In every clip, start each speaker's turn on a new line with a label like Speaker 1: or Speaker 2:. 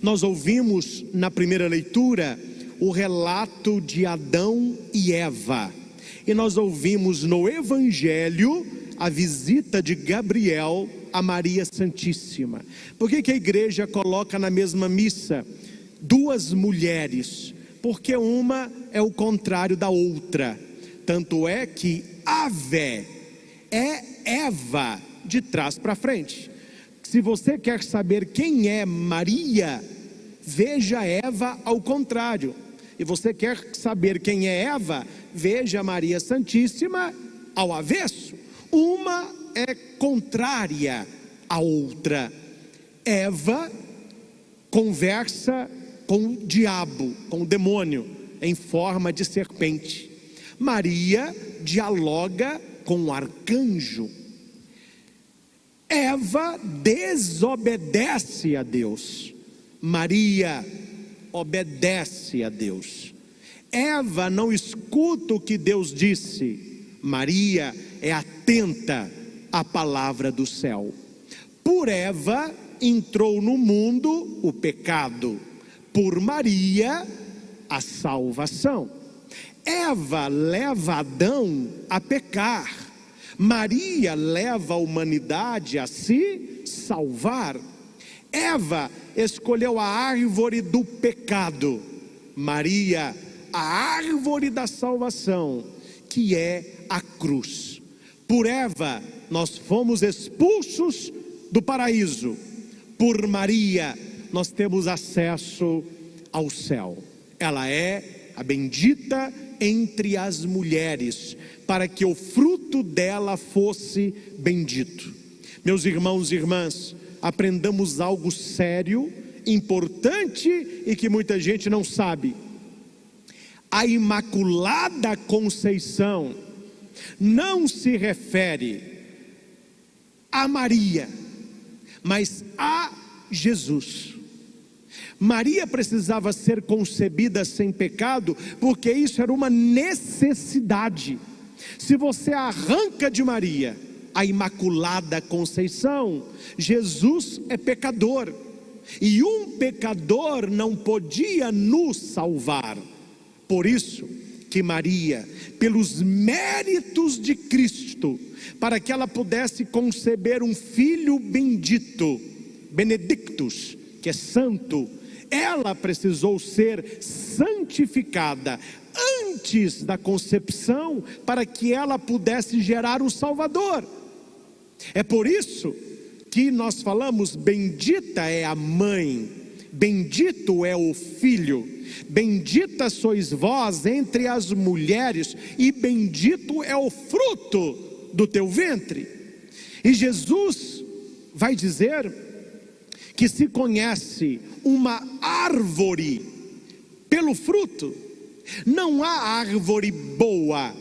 Speaker 1: Nós ouvimos na primeira leitura o relato de Adão e Eva, e nós ouvimos no Evangelho a visita de Gabriel a Maria Santíssima. Por que a igreja coloca na mesma missa duas mulheres? Porque uma é o contrário da outra. Tanto é que Ave é Eva de trás para frente. Se você quer saber quem é Maria, veja Eva ao contrário. E você quer saber quem é Eva, veja Maria Santíssima ao avesso. Uma é contrária à outra. Eva conversa com o diabo, com o demônio, em forma de serpente. Maria dialoga com o arcanjo. Eva desobedece a Deus. Maria obedece a Deus. Eva não escuta o que Deus disse. Maria é atenta à palavra do céu. Por Eva entrou no mundo o pecado. Por Maria, a salvação. Eva leva Adão a pecar. Maria leva a humanidade a se salvar. Eva escolheu a árvore do pecado. Maria, a árvore da salvação, que é a cruz. Por Eva, nós fomos expulsos do paraíso. Por Maria, nós temos acesso ao céu. Ela é a bendita entre as mulheres, para que o fruto dela fosse bendito. Meus irmãos e irmãs, aprendamos algo sério, importante e que muita gente não sabe. A Imaculada Conceição não se refere a Maria, mas a Jesus. Maria precisava ser concebida sem pecado, porque isso era uma necessidade. Se você arranca de Maria a Imaculada Conceição, Jesus é pecador, e um pecador não podia nos salvar. Por isso que Maria, pelos méritos de Cristo, para que ela pudesse conceber um filho bendito, Benedictus, que é santo, ela precisou ser santificada antes da concepção, para que ela pudesse gerar o Salvador. É por isso que nós falamos: bendita é a mãe, bendito é o filho, bendita sois vós entre as mulheres, e bendito é o fruto do teu ventre. E Jesus vai dizer que se conhece uma árvore pelo fruto. Não há árvore boa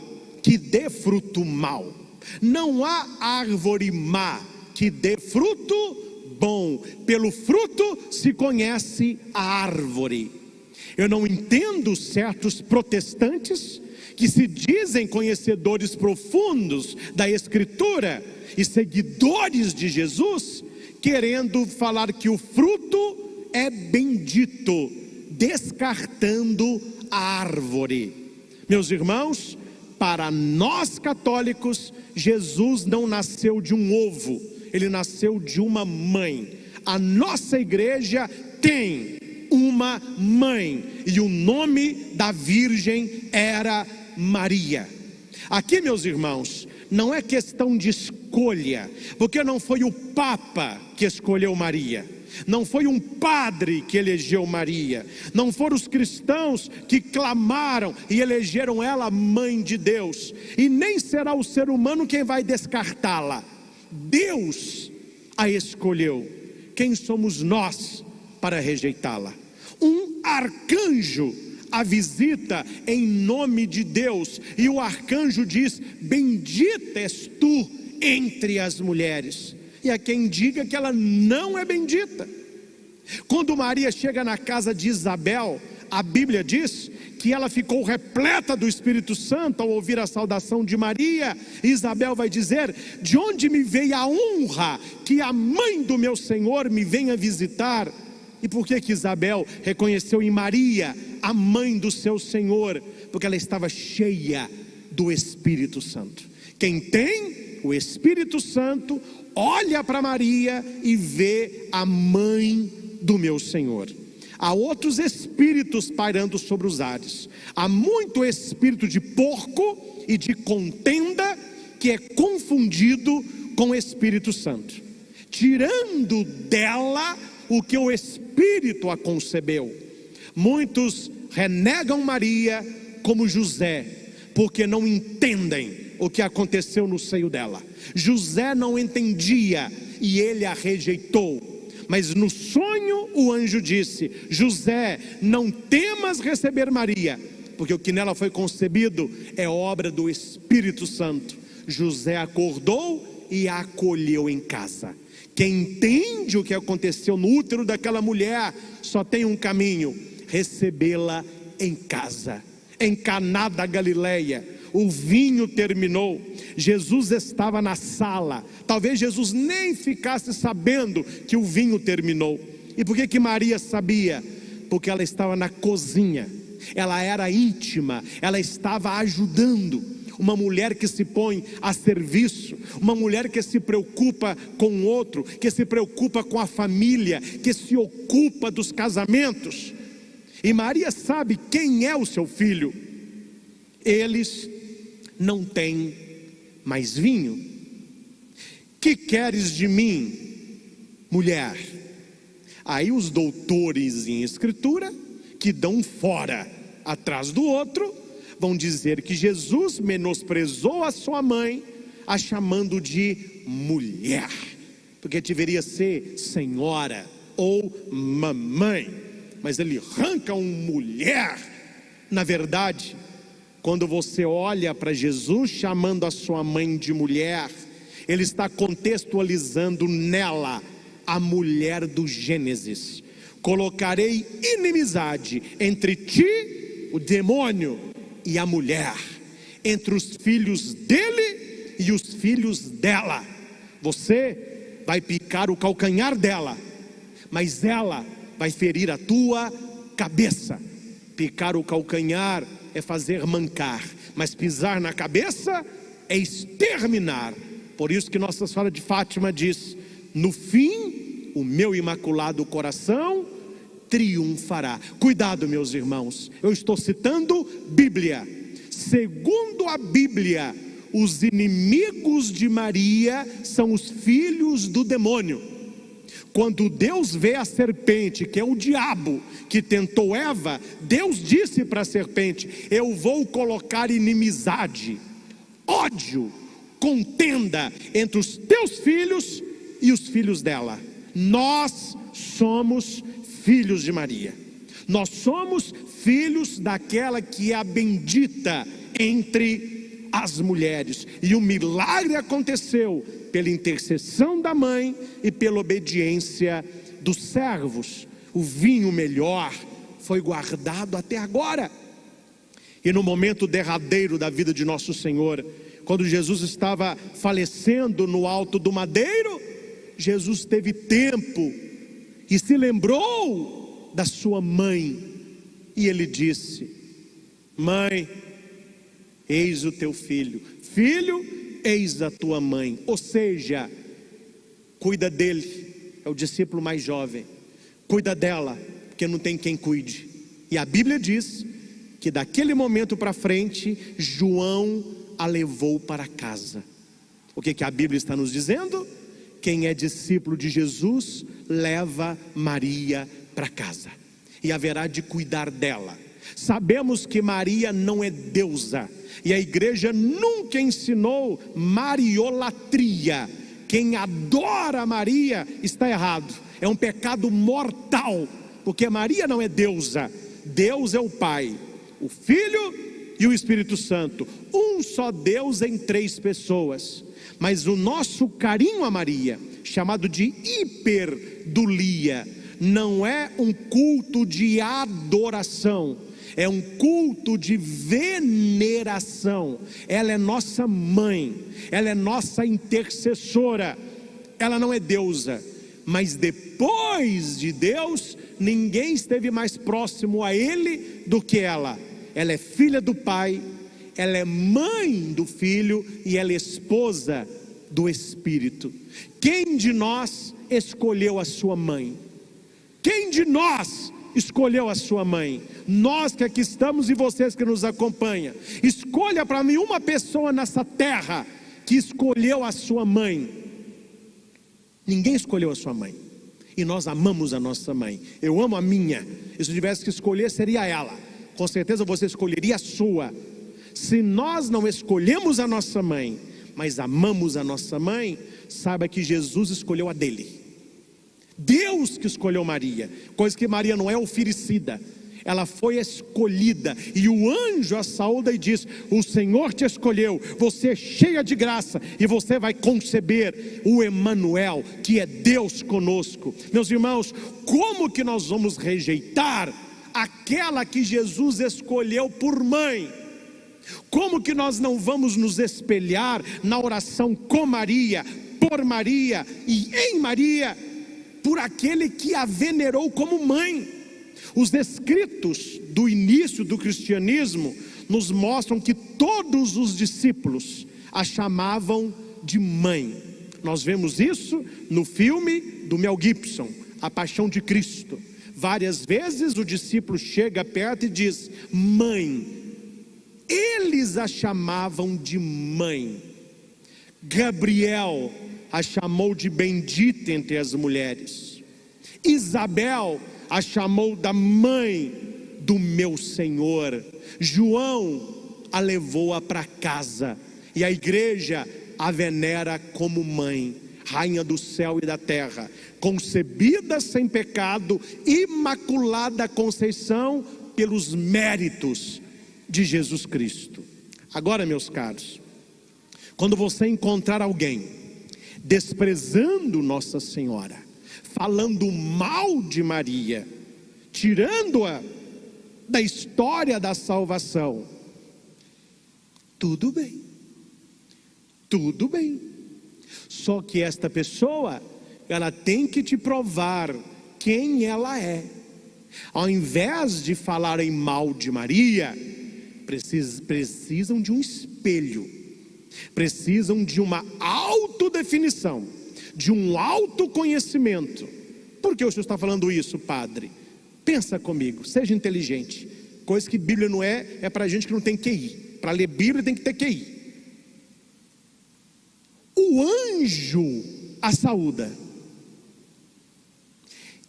Speaker 1: que dê fruto mau, não há árvore má que dê fruto bom. Pelo fruto se conhece a árvore. Eu não entendo certos protestantes que se dizem conhecedores profundos da Escritura e seguidores de Jesus, querendo falar que o fruto é bendito, descartando a árvore. Meus irmãos, para nós católicos, Jesus não nasceu de um ovo, ele nasceu de uma mãe. A nossa igreja tem uma mãe, e o nome da virgem era Maria. Aqui, meus irmãos, não é questão de escolha, porque não foi o Papa que escolheu Maria, não foi um padre que elegeu Maria, não foram os cristãos que clamaram e elegeram ela mãe de Deus, e nem será o ser humano quem vai descartá-la. Deus a escolheu. Quem somos nós para rejeitá-la? Um arcanjo a visita em nome de Deus, e o arcanjo diz: bendita és tu entre as mulheres. E há quem diga que ela não é bendita. Quando Maria chega na casa de Isabel, a Bíblia diz que ela ficou repleta do Espírito Santo ao ouvir a saudação de Maria. Isabel vai dizer: de onde me veio a honra que a mãe do meu Senhor me venha visitar? E por que Isabel reconheceu em Maria a mãe do seu Senhor? Porque ela estava cheia do Espírito Santo. Quem tem o Espírito Santo olha para Maria e vê a mãe do meu Senhor. Há outros espíritos pairando sobre os ares. Há muito espírito de porco e de contenda que é confundido com o Espírito Santo, tirando dela o que o Espírito a concebeu. Muitos renegam Maria como José, porque não entendem o que aconteceu no seio dela. José não entendia e ele a rejeitou. Mas no sonho o anjo disse: José, não temas receber Maria, porque o que nela foi concebido é obra do Espírito Santo. José acordou e a acolheu em casa. Quem entende o que aconteceu no útero daquela mulher só tem um caminho: recebê-la em casa. Em Caná da Galileia, o vinho terminou. Jesus estava na sala. Talvez Jesus nem ficasse sabendo que o vinho terminou. E por que Maria sabia? Porque ela estava na cozinha. Ela era íntima. Ela estava ajudando. Uma mulher que se põe a serviço, uma mulher que se preocupa com o outro, que se preocupa com a família, que se ocupa dos casamentos. E Maria sabe quem é o seu filho. Eles não têm mais vinho. Que queres de mim, mulher? Aí os doutores em escritura, que dão fora atrás do outro, vão dizer que Jesus menosprezou a sua mãe, a chamando de mulher, porque deveria ser senhora ou mamãe, mas ele arranca mulher. Na verdade, quando você olha para Jesus chamando a sua mãe de mulher, ele está contextualizando nela a mulher do Gênesis. Colocarei inimizade entre ti, o demônio, e a mulher, entre os filhos dele e os filhos dela. Você vai picar o calcanhar dela, mas ela vai ferir a tua cabeça. Picar o calcanhar é fazer mancar, mas pisar na cabeça é exterminar. Por isso que Nossa Senhora de Fátima diz: no fim, o meu imaculado coração triunfará. Cuidado, meus irmãos, eu estou citando Bíblia. Segundo a Bíblia, os inimigos de Maria são os filhos do demônio. Quando Deus vê a serpente, que é o diabo que tentou Eva, Deus disse para a serpente: eu vou colocar inimizade, ódio, contenda entre os teus filhos e os filhos dela. Nós somos filhos de Maria. Nós somos filhos daquela que é a bendita entre as mulheres. E o milagre aconteceu pela intercessão da mãe e pela obediência dos servos. O vinho melhor foi guardado até agora. E no momento derradeiro da vida de nosso Senhor, quando Jesus estava falecendo no alto do madeiro, Jesus teve tempo e se lembrou da sua mãe. E ele disse: mãe, eis o teu filho. Filho, eis a tua mãe. Ou seja, cuida dele, é o discípulo mais jovem. Cuida dela, porque não tem quem cuide. E a Bíblia diz que daquele momento para frente, João a levou para casa. O que a Bíblia está nos dizendo? Quem é discípulo de Jesus, leva Maria para casa, e haverá de cuidar dela. Sabemos que Maria não é deusa, e a igreja nunca ensinou mariolatria. Quem adora Maria está errado, é um pecado mortal, porque Maria não é deusa. Deus é o Pai, o Filho e o Espírito Santo, um só Deus em três pessoas. Mas o nosso carinho a Maria, chamado de hiperdulia, não é um culto de adoração, é um culto de veneração. Ela é nossa mãe, ela é nossa intercessora. Ela não é deusa, mas depois de Deus ninguém esteve mais próximo a Ele do que ela. Ela é filha do Pai, ela é mãe do Filho e ela é esposa do Espírito. Quem de nós escolheu a sua mãe? Quem de nós escolheu a sua mãe? Nós que aqui estamos e vocês que nos acompanham. Escolha para mim uma pessoa nessa terra que escolheu a sua mãe. Ninguém escolheu a sua mãe. E nós amamos a nossa mãe. Eu amo a minha. E se eu tivesse que escolher, seria ela. Com certeza você escolheria a sua. Se nós não escolhemos a nossa mãe, mas amamos a nossa mãe, saiba que Jesus escolheu a dele. Deus que escolheu Maria, coisa que Maria não é oferecida, ela foi escolhida, e o anjo a saúda e diz: o Senhor te escolheu, você é cheia de graça, e você vai conceber o Emanuel, que é Deus conosco. Meus irmãos, como que nós vamos rejeitar aquela que Jesus escolheu por mãe? Como que nós não vamos nos espelhar na oração com Maria, por Maria e em Maria, por aquele que a venerou como mãe? Os escritos do início do cristianismo nos mostram que todos os discípulos a chamavam de mãe. Nós vemos isso no filme do Mel Gibson, A Paixão de Cristo. Várias vezes o discípulo chega perto e diz: mãe. Eles a chamavam de mãe. Gabriel a chamou de bendita entre as mulheres. Isabel a chamou da mãe do meu Senhor. João a levou-a para casa, e a igreja a venera como mãe, rainha do céu e da terra, concebida sem pecado, imaculada conceição pelos méritos de Jesus Cristo. Agora, meus caros, quando você encontrar alguém desprezando Nossa Senhora, falando mal de Maria, tirando-a da história da salvação, tudo bem, tudo bem. Só que esta pessoa, ela tem que te provar quem ela é. Ao invés de falarem mal de Maria, precisam de um espelho, precisam de uma autodefinição, de um autoconhecimento. Por que o senhor está falando isso, padre? Pensa comigo, seja inteligente. Coisa que Bíblia não é para gente que não tem QI. Para ler Bíblia tem que ter QI. O anjo a saúda.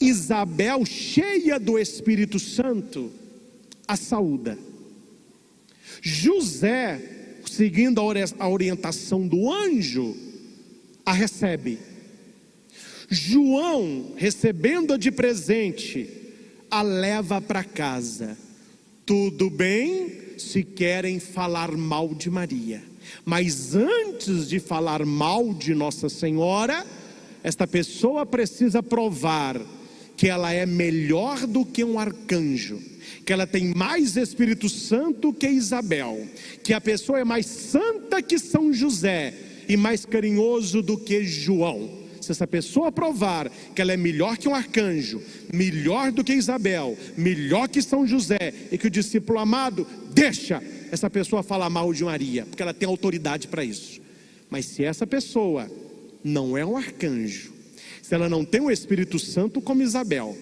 Speaker 1: Isabel, cheia do Espírito Santo, a saúda. José, seguindo a orientação do anjo, a recebe. João, recebendo-a de presente, a leva para casa. Tudo bem se querem falar mal de Maria, mas antes de falar mal de Nossa Senhora, esta pessoa precisa provar que ela é melhor do que um arcanjo, que ela tem mais Espírito Santo que Isabel, que a pessoa é mais santa que São José e mais carinhoso do que João. Se essa pessoa provar que ela é melhor que um arcanjo, melhor do que Isabel, melhor que São José, e que o discípulo amado deixa essa pessoa falar mal de Maria, porque ela tem autoridade para isso. Mas se essa pessoa não é um arcanjo, se ela não tem o Espírito Santo como Isabel,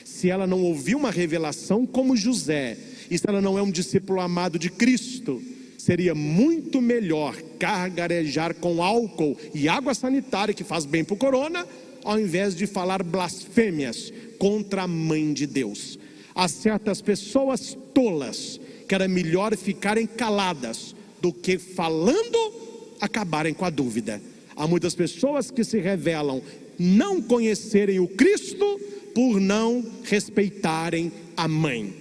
Speaker 1: se ela não ouviu uma revelação como José, e se ela não é um discípulo amado de Cristo, seria muito melhor gargarejar com álcool e água sanitária, que faz bem para o corona, ao invés de falar blasfêmias contra a mãe de Deus. Há certas pessoas tolas que era melhor ficarem caladas do que falando acabarem com a dúvida. Há muitas pessoas que se revelam não conhecerem o Cristo por não respeitarem a mãe.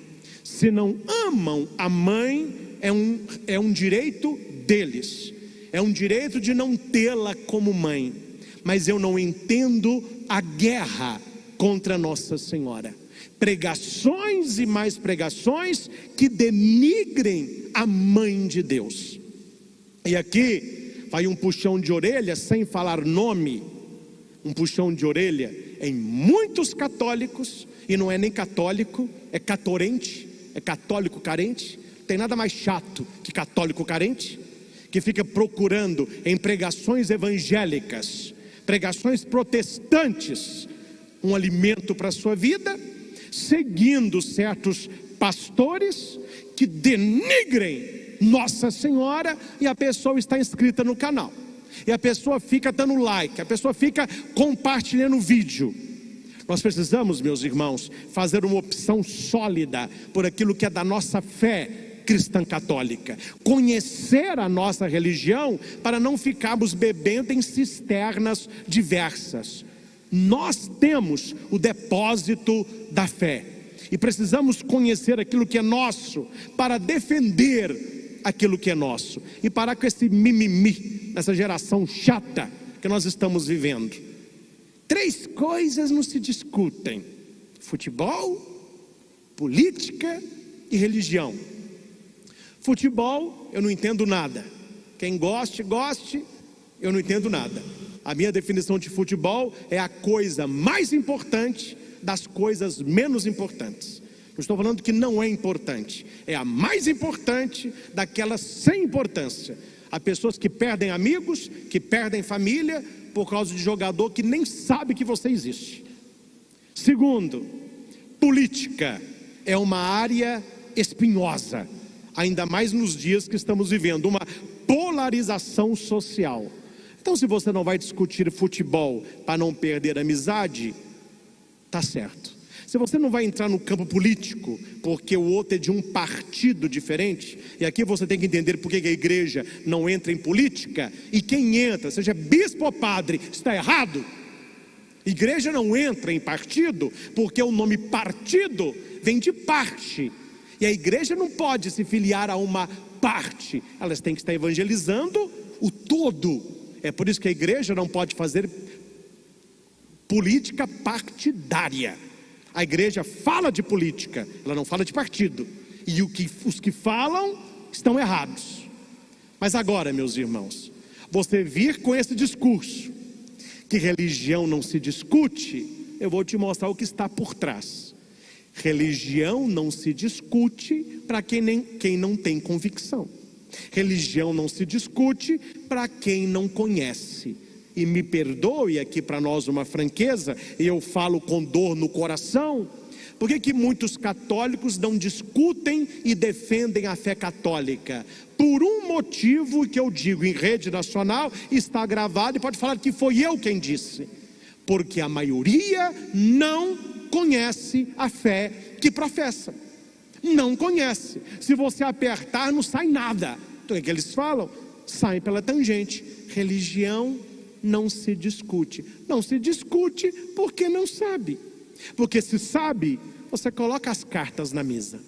Speaker 1: Se não amam a mãe, é um direito deles, é um direito de não tê-la como mãe. Mas eu não entendo a guerra contra Nossa Senhora. Pregações e mais pregações que denigrem a mãe de Deus. E aqui vai um puxão de orelha, sem falar nome. Um puxão de orelha. em muitos católicos, e não é nem católico, é catorente, é católico carente. Tem nada mais chato que católico carente, que fica procurando em pregações evangélicas, pregações protestantes, um alimento para a sua vida, seguindo certos pastores que denigrem Nossa Senhora, e a pessoa está inscrita no canal, e a pessoa fica dando like, a pessoa fica compartilhando o vídeo. Nós precisamos, meus irmãos, fazer uma opção sólida por aquilo que é da nossa fé cristã católica, conhecer a nossa religião, para não ficarmos bebendo em cisternas diversas. Nós temos o depósito da fé, e precisamos conhecer aquilo que é nosso, para defender aquilo que é nosso, e parar com esse mimimi, nessa geração chata que nós estamos vivendo. 3 coisas não se discutem: futebol, política e religião. Futebol, eu não entendo nada. Quem goste, eu não entendo nada. A minha definição de futebol é a coisa mais importante das coisas menos importantes. Não estou falando que não é importante, é a mais importante daquelas sem importância. Há pessoas que perdem amigos, que perdem família, por causa de jogador que nem sabe que você existe. Segundo, política é uma área espinhosa, ainda mais nos dias que estamos vivendo, uma polarização social. Então, se você não vai discutir futebol para não perder a amizade, tá certo. Se você não vai entrar no campo político porque o outro é de um partido diferente, e aqui você tem que entender por que a igreja não entra em política, e quem entra, seja bispo ou padre, está errado. Igreja não entra em partido porque o nome partido vem de parte, e a igreja não pode se filiar a uma parte, elas têm que estar evangelizando o todo. É por isso que a igreja não pode fazer política partidária. A igreja fala de política, ela não fala de partido, e os que falam estão errados. Mas agora, meus irmãos, você vir com esse discurso que religião não se discute, eu vou te mostrar o que está por trás. Religião não se discute para quem não tem convicção. Religião não se discute para quem não conhece. E me perdoe aqui para nós uma franqueza, e eu falo com dor no coração: por que muitos católicos não discutem e defendem a fé católica? Por um motivo que eu digo em rede nacional, está gravado e pode falar que foi eu quem disse: porque a maioria não conhece a fé que professa, não conhece. Se você apertar, não sai nada. Então é que eles falam, sai pela tangente. Religião não se discute. Não se discute porque não sabe. Porque se sabe, você coloca as cartas na mesa,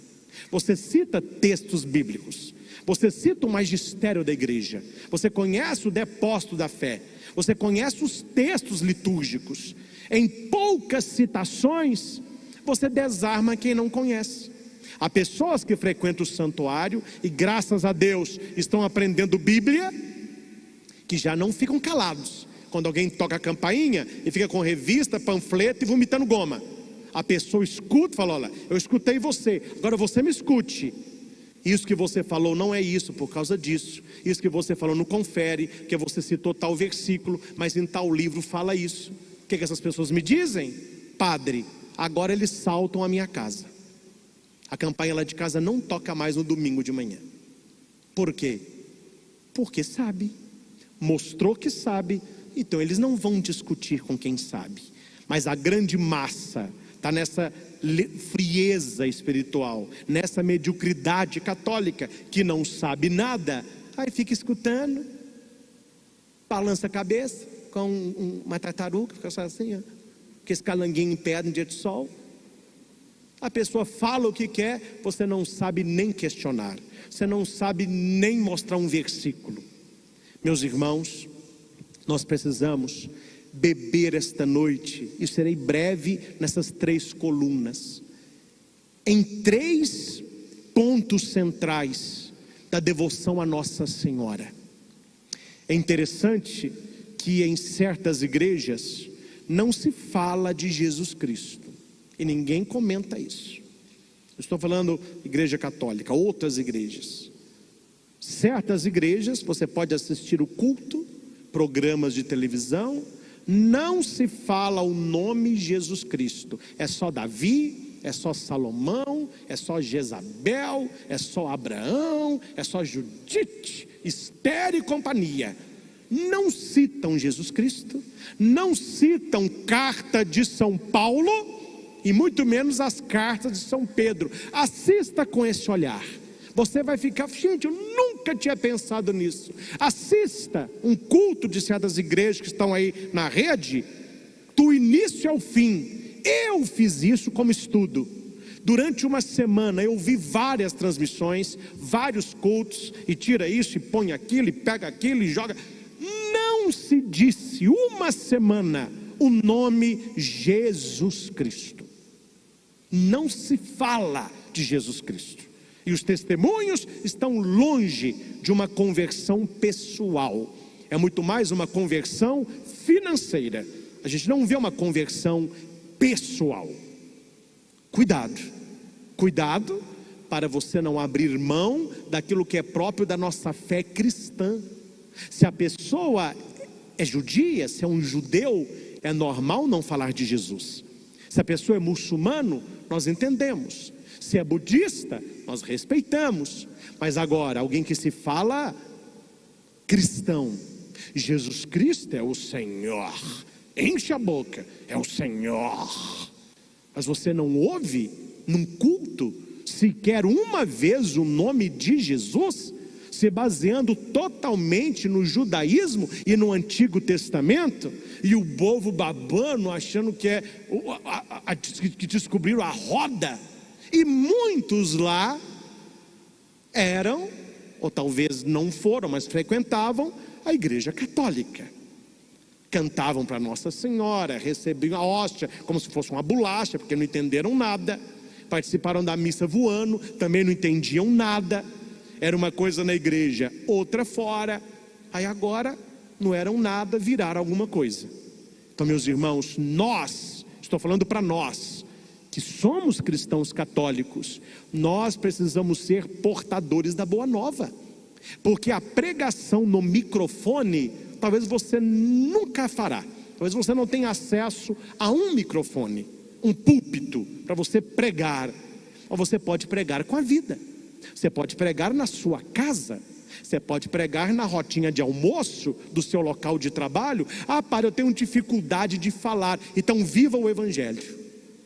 Speaker 1: você cita textos bíblicos, você cita o magistério da igreja, você conhece o depósito da fé, você conhece os textos litúrgicos. Em poucas citações, você desarma quem não conhece. Há pessoas que frequentam o santuário e, graças a Deus, estão aprendendo Bíblia, que já não ficam calados quando alguém toca a campainha e fica com revista, panfleto e vomitando goma. A pessoa escuta e fala: olha, eu escutei você, agora você me escute. Isso que você falou não é isso, por causa disso. Isso que você falou não confere, porque você citou tal versículo, mas em tal livro fala isso. O que essas pessoas me dizem? Padre, agora eles saltam a minha casa. A campainha lá de casa não toca mais no domingo de manhã. Por quê? Porque sabe. Mostrou que sabe, então eles não vão discutir com quem sabe. Mas a grande massa está nessa frieza espiritual, nessa mediocridade católica, que não sabe nada, aí fica escutando, balança a cabeça, com uma tartaruga, fica só assim, ó, com esse calanguinho em pé no dia de sol. A pessoa fala o que quer, você não sabe nem questionar, você não sabe nem mostrar um versículo. Meus irmãos, nós precisamos beber esta noite, e serei breve nessas 3 colunas, em 3 pontos centrais da devoção a Nossa Senhora. É interessante que em certas igrejas não se fala de Jesus Cristo. E ninguém comenta isso. Eu estou falando igreja católica, outras igrejas. Certas igrejas, você pode assistir o culto, programas de televisão, não se fala o nome Jesus Cristo. É só Davi, é só Salomão, é só Jezabel, é só Abraão, é só Judite, Esther e companhia. Não citam Jesus Cristo, não citam carta de São Paulo e muito menos as cartas de São Pedro. Assista com esse olhar. Você vai ficar, gente, eu nunca tinha pensado nisso. Assista um culto de certas igrejas que estão aí na rede, do início ao fim. Eu fiz isso como estudo. Durante uma semana eu vi várias transmissões, vários cultos, e tira isso, e põe aquilo, e pega aquilo, e joga. Não se disse uma semana o nome Jesus Cristo. Não se fala de Jesus Cristo. E os testemunhos estão longe de uma conversão pessoal. É muito mais uma conversão financeira. A gente não vê uma conversão pessoal. Cuidado. Cuidado para você não abrir mão daquilo que é próprio da nossa fé cristã. Se a pessoa é judia, se é um judeu, é normal não falar de Jesus. Se a pessoa é muçulmano, nós entendemos. Se é budista, nós respeitamos. Mas agora, alguém que se fala cristão, Jesus Cristo é o Senhor, enche a boca, é o Senhor. Mas você não ouve num culto sequer uma vez o nome de Jesus, se baseando totalmente no judaísmo e no Antigo Testamento, e o povo babando, achando que que descobriram a roda. E muitos lá eram, ou talvez não foram, mas frequentavam a igreja católica. Cantavam para Nossa Senhora, recebiam a hóstia como se fosse uma bolacha, porque não entenderam nada. Participaram da missa voando, também não entendiam nada. Era uma coisa na igreja, outra fora. Aí agora não eram nada, viraram alguma coisa. Então, meus irmãos, estou falando para nós, que somos cristãos católicos, nós precisamos ser portadores da boa nova. Porque a pregação no microfone, talvez você nunca fará. Talvez você não tenha acesso a um microfone, um púlpito para você pregar. Ou você pode pregar com a vida. Você pode pregar na sua casa. Você pode pregar na rotinha de almoço do seu local de trabalho. Padre, eu tenho dificuldade de falar. Então viva o Evangelho.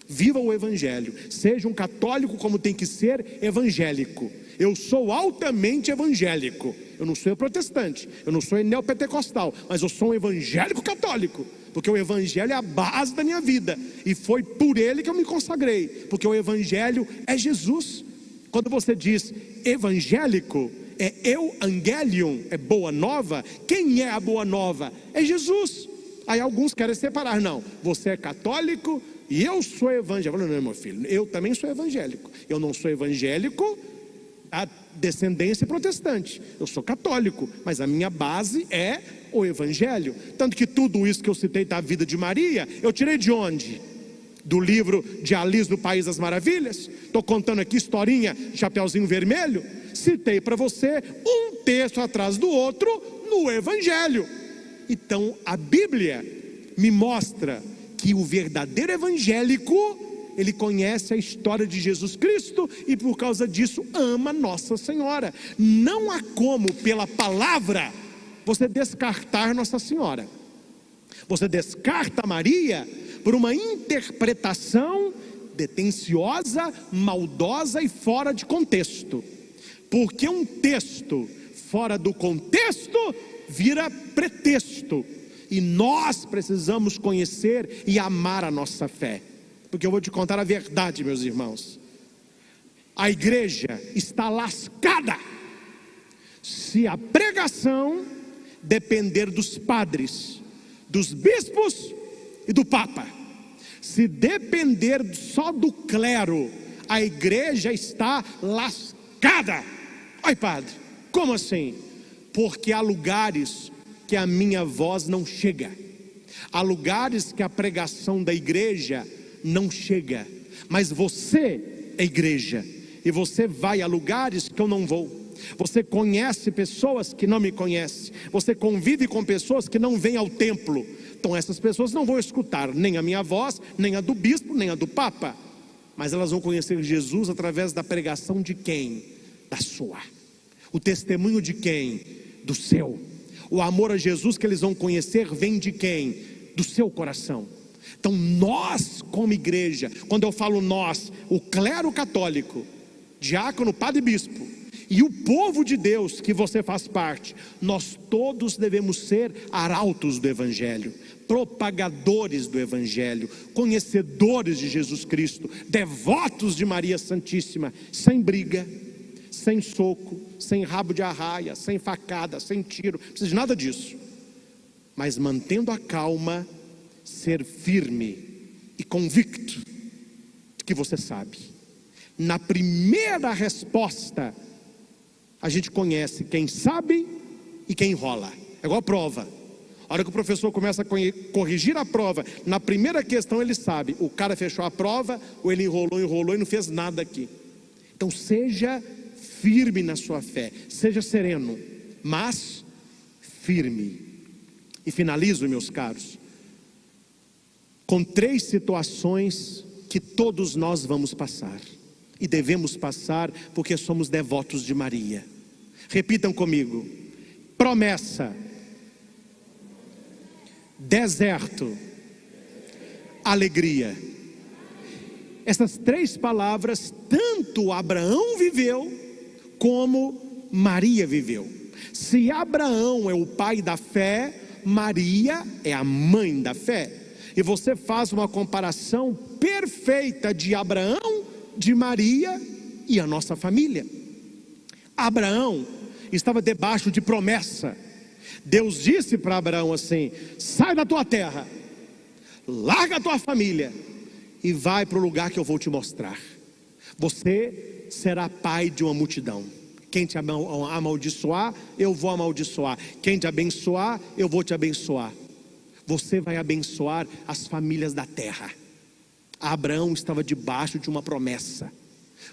Speaker 1: Viva o Evangelho. Seja um católico como tem que ser evangélico. Eu sou altamente evangélico. Eu não sou protestante, eu não sou neopentecostal, mas eu sou um evangélico católico, porque o Evangelho é a base da minha vida, e foi por ele que eu me consagrei, porque o Evangelho é Jesus. Quando você diz evangélico, é evangelium, é boa nova. Quem é a boa nova? É Jesus. Aí alguns querem separar. Não, você é católico e eu sou evangélico. Não, meu filho, eu também sou evangélico. Eu não sou evangélico a descendência protestante, eu sou católico, mas a minha base é o Evangelho. Tanto que tudo isso que eu citei da vida de Maria, eu tirei de onde? Do livro de Alice do País das Maravilhas. Estou contando aqui historinha de Chapeuzinho Vermelho. Citei para você um texto atrás do outro no Evangelho. Então a Bíblia me mostra que o verdadeiro evangélico, ele conhece a história de Jesus Cristo e por causa disso ama Nossa Senhora. Não há como pela palavra você descartar Nossa Senhora. Você descarta Maria por uma interpretação detencionosa, maldosa e fora de contexto. Porque um texto fora do contexto vira pretexto. E nós precisamos conhecer e amar a nossa fé. Porque eu vou te contar a verdade, meus irmãos. A igreja está lascada se a pregação depender dos padres, dos bispos e do papa. Se depender só do clero, a igreja está lascada. Ai, padre, como assim? Porque há lugares que a minha voz não chega. Há lugares que a pregação da igreja não chega, mas você é igreja, e você vai a lugares que eu não vou. Você conhece pessoas que não me conhecem, você convive com pessoas que não vêm ao templo. Então essas pessoas não vão escutar nem a minha voz, nem a do bispo, nem a do papa, mas elas vão conhecer Jesus através da pregação de quem? Da sua. O testemunho de quem? Do seu. O amor a Jesus que eles vão conhecer vem de quem? Do seu coração. Então nós como igreja, quando eu falo nós, o clero católico, diácono, padre e bispo, e o povo de Deus que você faz parte, nós todos devemos ser arautos do Evangelho, propagadores do Evangelho, conhecedores de Jesus Cristo, devotos de Maria Santíssima, sem briga, sem soco, sem rabo de arraia, sem facada, sem tiro, não precisa de nada disso, mas mantendo a calma, ser firme e convicto de que você sabe. Na primeira resposta, a gente conhece quem sabe e quem enrola. É igual a prova. A hora que o professor começa a corrigir a prova, na primeira questão ele sabe, o cara fechou a prova, ou ele enrolou e não fez nada aqui. Então seja firme na sua fé, seja sereno, mas firme. E finalizo, meus caros, com 3 situações que todos nós vamos passar. E devemos passar porque somos devotos de Maria. Repitam comigo: promessa, deserto, alegria. Essas 3 palavras tanto Abraão viveu como Maria viveu. Se Abraão é o pai da fé, Maria é a mãe da fé. E você faz uma comparação perfeita de Abraão, de Maria e a nossa família. Abraão estava debaixo de promessa. Deus disse para Abraão assim: sai da tua terra, larga a tua família e vai para o lugar que eu vou te mostrar. Você será pai de uma multidão. Quem te amaldiçoar, eu vou amaldiçoar. Quem te abençoar, eu vou te abençoar. Você vai abençoar as famílias da terra. Abraão estava debaixo de uma promessa.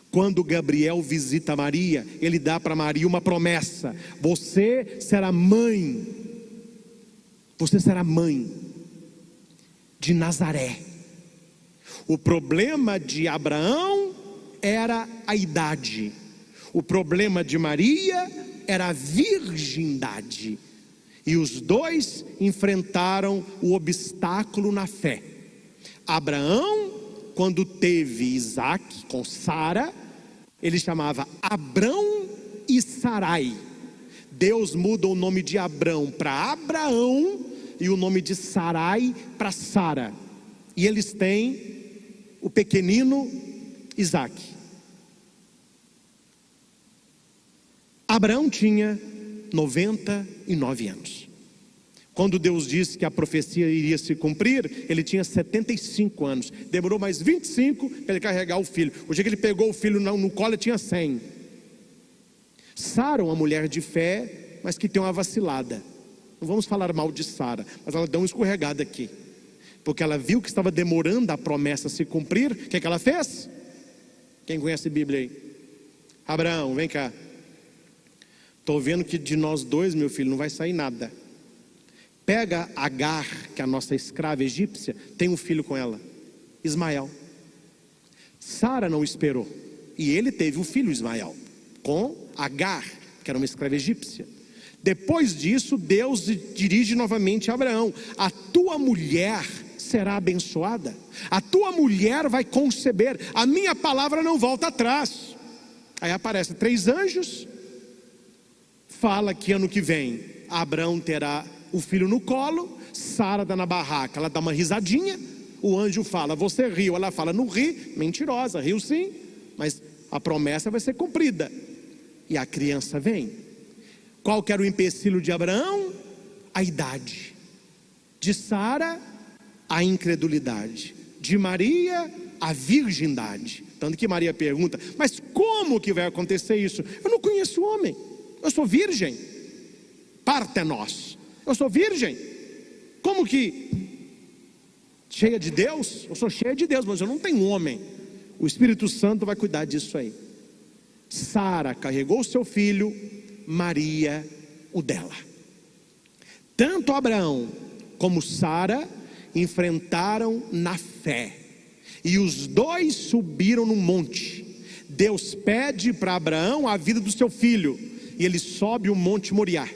Speaker 1: Quando Gabriel visita Maria, ele dá para Maria uma promessa: você será mãe. Você será mãe de Nazaré. O problema de Abraão era a idade. O problema de Maria era a virgindade. E os dois enfrentaram o obstáculo na fé. Abraão, quando teve Isaac com Sara, ele chamava Abrão e Sarai. Deus muda o nome de Abrão para Abraão e o nome de Sarai para Sara. E eles têm o pequenino Isaac. Abraão tinha 99 anos. Quando Deus disse que a profecia iria se cumprir, ele tinha 75 anos. Demorou mais 25 para ele carregar o filho. O dia que ele pegou o filho no colo, ele tinha 100. Sara, uma mulher de fé, mas que tem uma vacilada. Não vamos falar mal de Sara, mas ela deu uma escorregada aqui. Porque ela viu que estava demorando a promessa se cumprir. O que ela fez? Quem conhece a Bíblia aí? Abraão, vem cá. Estou vendo que de nós dois, meu filho, não vai sair nada. Pega Agar, que é a nossa escrava egípcia, tem um filho com ela, Ismael. Sara não esperou, e ele teve um filho, Ismael, com Agar, que era uma escrava egípcia. Depois disso, Deus dirige novamente a Abraão: a tua mulher será abençoada, a tua mulher vai conceber, a minha palavra não volta atrás. Aí aparecem 3 anjos, fala que ano que vem Abraão terá o filho no colo. Sara dá na barraca, ela dá uma risadinha. O anjo fala: você riu? Ela fala: não ri. Mentirosa, riu sim, mas a promessa vai ser cumprida. E a criança vem. Qual que era o empecilho de Abraão? A idade. De Sara, a incredulidade. De Maria, a virgindade. Tanto que Maria pergunta: mas como que vai acontecer isso? Eu não conheço homem, eu sou virgem. Partenos, eu sou virgem. Como que Cheia de Deus? Eu sou cheia de Deus, mas eu não tenho homem. O Espírito Santo vai cuidar disso aí. Sara carregou o seu filho, Maria o dela. Tanto Abraão como Sara enfrentaram na fé, e os dois subiram no monte. Deus pede para Abraão a vida do seu filho, e ele sobe o monte Moriá.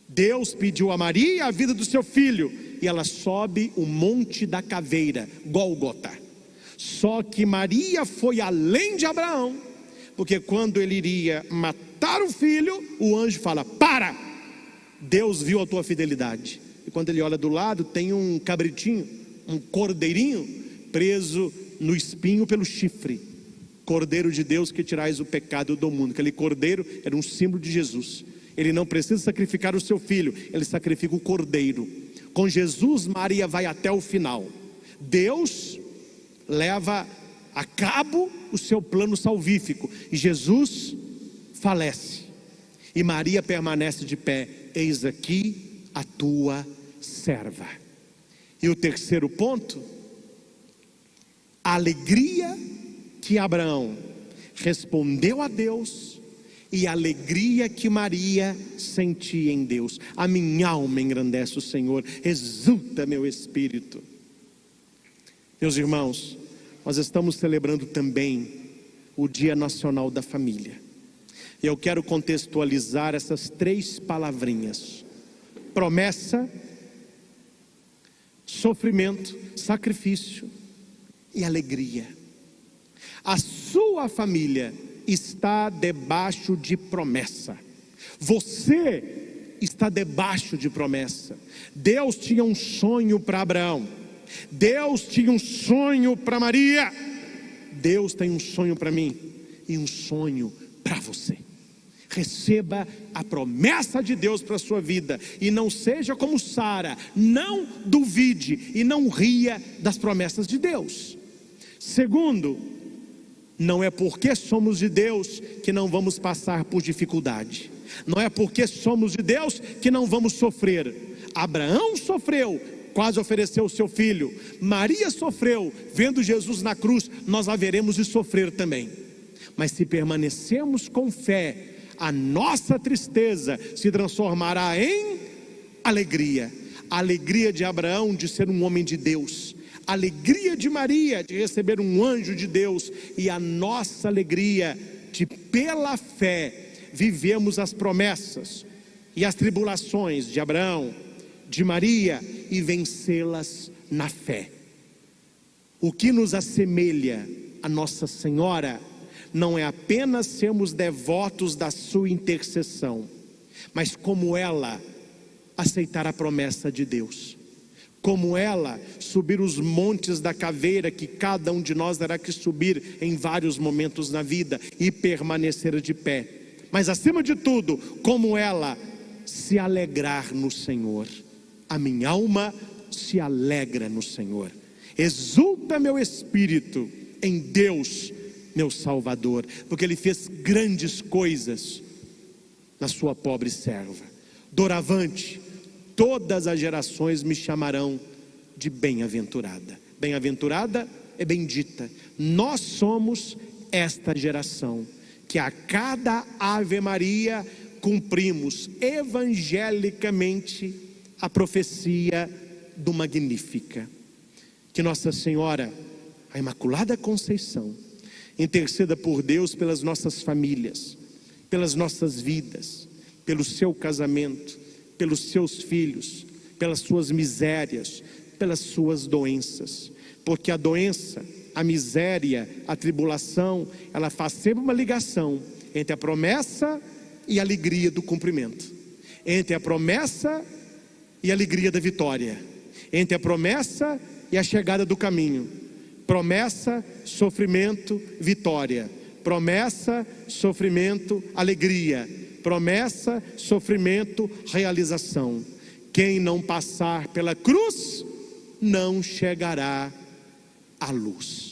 Speaker 1: Deus pediu a Maria a vida do seu filho, e ela sobe o monte da caveira, Gólgota. Só que Maria foi além de Abraão, porque quando ele iria matar o filho, o anjo fala: para, Deus viu a tua fidelidade. E quando ele olha do lado, tem um cabritinho, um cordeirinho preso no espinho pelo chifre. Cordeiro de Deus, que tirais o pecado do mundo. Aquele cordeiro era um símbolo de Jesus. Ele não precisa sacrificar o seu filho, ele sacrifica o cordeiro. Com Jesus, Maria vai até o final. Deus leva a cabo o seu plano salvífico, e Jesus falece, e Maria permanece de pé. Eis aqui a tua serva. E o terceiro ponto, a alegria que Abraão respondeu a Deus, e a alegria que Maria sentia em Deus. A minha alma engrandece o Senhor, exulta meu espírito. Meus irmãos, nós estamos celebrando também o Dia Nacional da Família. E eu quero contextualizar essas 3 palavrinhas: promessa, sofrimento, sacrifício e alegria. A sua família está debaixo de promessa. Você está debaixo de promessa. Deus tinha um sonho para Abraão. Deus tinha um sonho para Maria. Deus tem um sonho para mim e um sonho para você. Receba a promessa de Deus para a sua vida, e não seja como Sara, não duvide e não ria das promessas de Deus. Segundo, não é porque somos de Deus que não vamos passar por dificuldade. Não é porque somos de Deus que não vamos sofrer. Abraão sofreu, quase ofereceu o seu filho. Maria sofreu, vendo Jesus na cruz. Nós haveremos de sofrer também. Mas se permanecemos com fé, a nossa tristeza se transformará em alegria. A alegria de Abraão de ser um homem de Deus, a alegria de Maria de receber um anjo de Deus, e a nossa alegria de, pela fé, vivemos as promessas e as tribulações de Abraão, de Maria, e vencê-las na fé. O que nos assemelha a Nossa Senhora não é apenas sermos devotos da sua intercessão, mas como ela aceitar a promessa de Deus, como ela subir os montes da caveira que cada um de nós terá que subir em vários momentos na vida e permanecer de pé, mas acima de tudo, como ela se alegrar no Senhor. A minha alma se alegra no Senhor, exulta meu espírito em Deus meu Salvador, porque Ele fez grandes coisas na sua pobre serva. Doravante, todas as gerações me chamarão de bem-aventurada. Bem-aventurada é bendita. Nós somos esta geração que a cada Ave Maria cumprimos evangelicamente a profecia do Magnífica. Que Nossa Senhora, a Imaculada Conceição, interceda por Deus pelas nossas famílias, pelas nossas vidas, pelo seu casamento, pelos seus filhos, pelas suas misérias, pelas suas doenças, porque a doença, a miséria, a tribulação, ela faz sempre uma ligação entre a promessa e a alegria do cumprimento, entre a promessa e a alegria da vitória, entre a promessa e a chegada do caminho. Promessa, sofrimento, vitória. Promessa, sofrimento, alegria. Promessa, sofrimento, realização. Quem não passar pela cruz não chegará à luz.